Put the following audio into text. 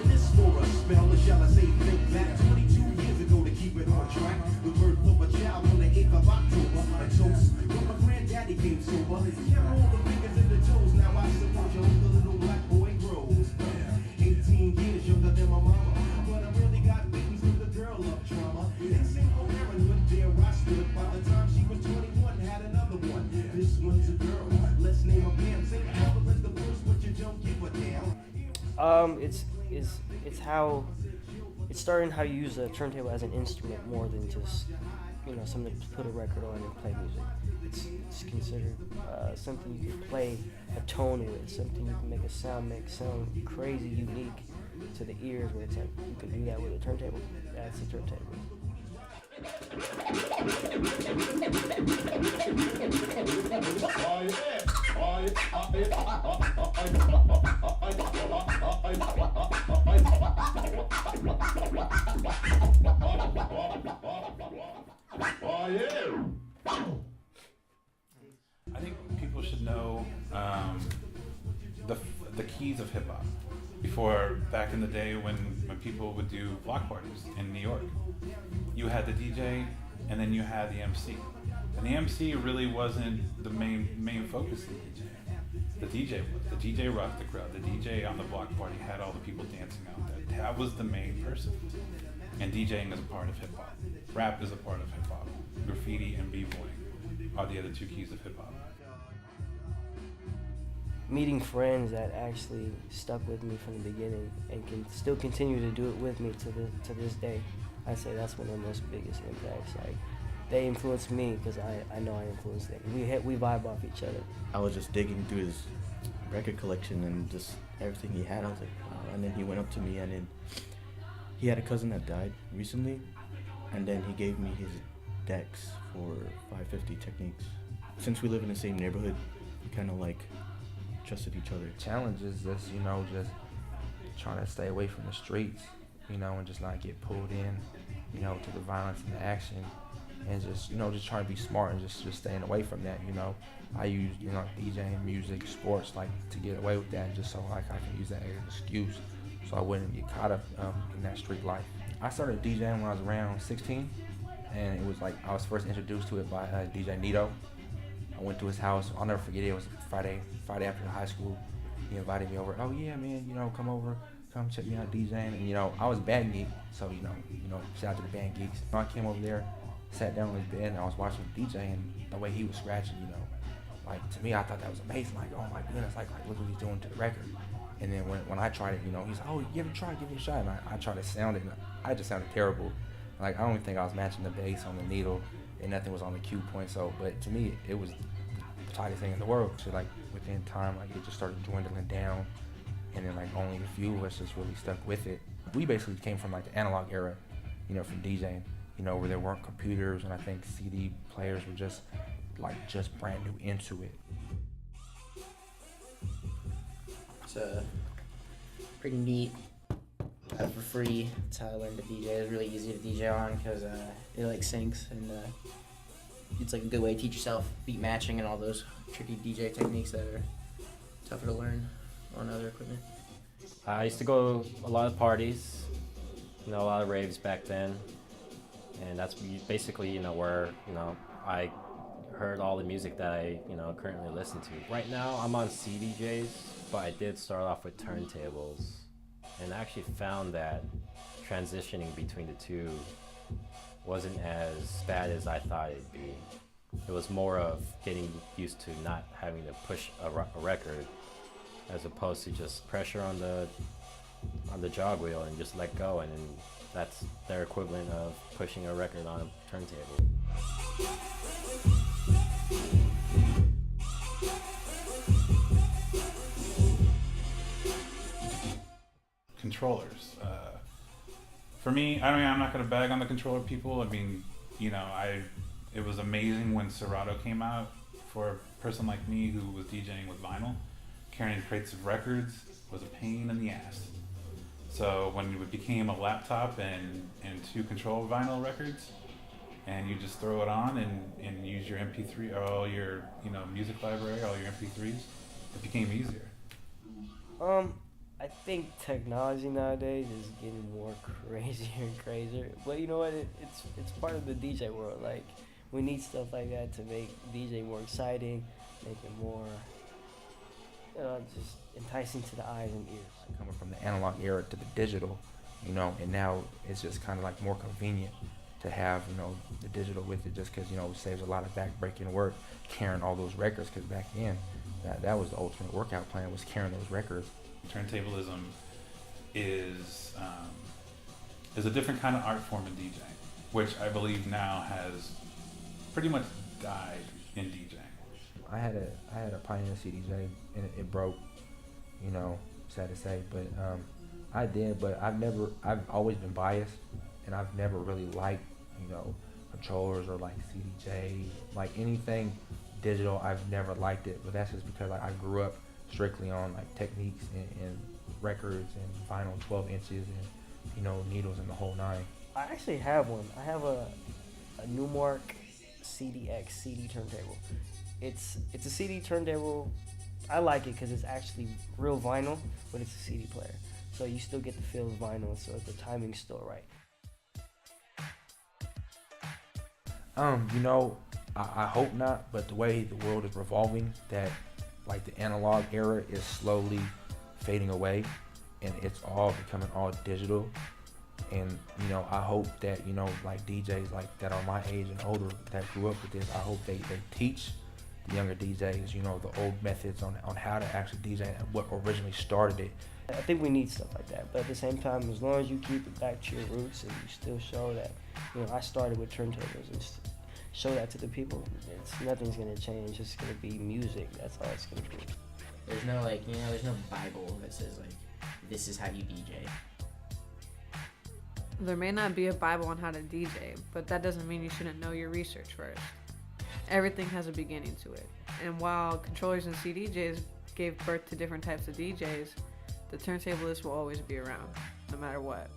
this for a spell, or shall I say think back 22 years ago to keep it on track. The birth of a child on the 8th of October. A toast when my granddaddy came sober. Count all the fingers and the toes. Now I suppose you hope the little black boy grows. 18 years younger than my mama, but I really got beaten through the girl love trauma. This ain't no errand, but there I stood. By the time she was 21, had another one. This one's a girl. Let's name her Pam. Say Pam is the first, but you don't give a damn. It's how it's starting how you use a turntable as an instrument more than just something to put a record on and play music. It's considered something you can play a tone with, something you can make sound crazy unique to the ears. Where it's like you can do that with a turntable. That's a turntable. I think people should know the keys of hip hop. Before, back in the day when people would do block parties in New York, you had the DJ and then you had the MC. And the MC really wasn't the main focus of the DJ. The DJ was. The DJ rocked the crowd. The DJ on the block party had all the people dancing out there. That was the main person. And DJing is a part of hip hop. Rap is a part of hip hop. Graffiti and b-boying are the other two keys of hip hop. Meeting friends that actually stuck with me from the beginning and can still continue to do it with me to this day, I'd say that's one of the most biggest impacts. Like, they influenced me because I know I influenced them. We vibe off each other. I was just digging through his record collection and just everything he had. I was like, wow. And then he went up to me, and then he had a cousin that died recently, and then he gave me his decks for 550 Techniques. Since we live in the same neighborhood, we kind of like trusted each other. Challenge is just, just trying to stay away from the streets, and just not get pulled in, to the violence and the action, and just, just trying to be smart and just staying away from that, I use, DJing, music, sports, like, to get away with that, just so, like, I can use that as an excuse so I wouldn't get caught up in that street life. I started DJing when I was around 16, and it was like I was first introduced to it by DJ Nito. I went to his house. I'll never forget it. It was Friday after high school. He invited me over. Oh yeah, man, come over, come check me out DJing. And I was a band geek, so shout out to the band geeks. I came over there, sat down on his bed, and I was watching him DJ, and the way he was scratching, like, to me, I thought that was amazing. Like, oh my goodness, like look what he's doing to the record. And then when I tried it, he's like, oh, give it a shot. And I tried to sound it, and I just sounded terrible. Like, I don't even think I was matching the bass on the needle, and nothing was on the cue point. So, but to me, it was the tightest thing in the world. So, like, within time, like, it just started dwindling down, and then, like, only a few of us just really stuck with it. We basically came from, like, the analog era, from DJing, where there weren't computers, and I think CD players were just brand new into it. It's pretty neat. For free. That's how I learned to DJ. It's really easy to DJ on because it like syncs, and it's like a good way to teach yourself beat matching and all those tricky DJ techniques that are tougher to learn on other equipment. I used to go to a lot of parties, a lot of raves back then, and that's basically where I heard all the music that I currently listen to. Right now I'm on CDJs, but I did start off with turntables. And I actually found that transitioning between the two wasn't as bad as I thought it'd be. It was more of getting used to not having to push a record, as opposed to just pressure on the jog wheel and just let go, and then that's their equivalent of pushing a record on a turntable. Controllers. For me, I'm not going to bag on the controller people. I mean, it was amazing when Serato came out. For a person like me who was DJing with vinyl, carrying crates of records was a pain in the ass. So when it became a laptop and two control vinyl records, and you just throw it on and use your MP3 or all your music library, all your MP3s, it became easier. I think technology nowadays is getting more crazier and crazier. But you know what? It's part of the DJ world. Like, we need stuff like that to make DJ more exciting, make it more, just enticing to the eyes and ears. Coming from the analog era to the digital, and now it's just kind of like more convenient to have, the digital with it, just because, it saves a lot of back-breaking work carrying all those records, because back then, that was the ultimate workout plan, was carrying those records. Turntablism is a different kind of art form in DJing, which I believe now has pretty much died in DJing. I had a Pioneer CDJ and it broke, sad to say, but I've always been biased, and I've never really liked, controllers or like CDJ, like anything digital. I've never liked it, but that's just because I grew up strictly on like techniques and records and vinyl 12 inches and, needles and the whole nine. I actually have one. I have a Newmark CDX CD turntable. It's a CD turntable. I like it because it's actually real vinyl, but it's a CD player. So you still get the feel of vinyl, so the timing's still right. I hope not, but the way the world is revolving, that like the analog era is slowly fading away and it's all becoming all digital. And, I hope that, like DJs like that are my age and older that grew up with this, I hope they teach the younger DJs, the old methods on how to actually DJ and what originally started it. I think we need stuff like that, but at the same time, as long as you keep it back to your roots and you still show that, I started with turntables and show that to the people, nothing's gonna change. It's gonna be music. That's all it's gonna be. There's no there's no Bible that says like, this is how you DJ. There may not be a Bible on how to DJ, but that doesn't mean you shouldn't know your research first. Everything has a beginning to it. And while controllers and CDJs gave birth to different types of DJs, the turntablist will always be around, no matter what.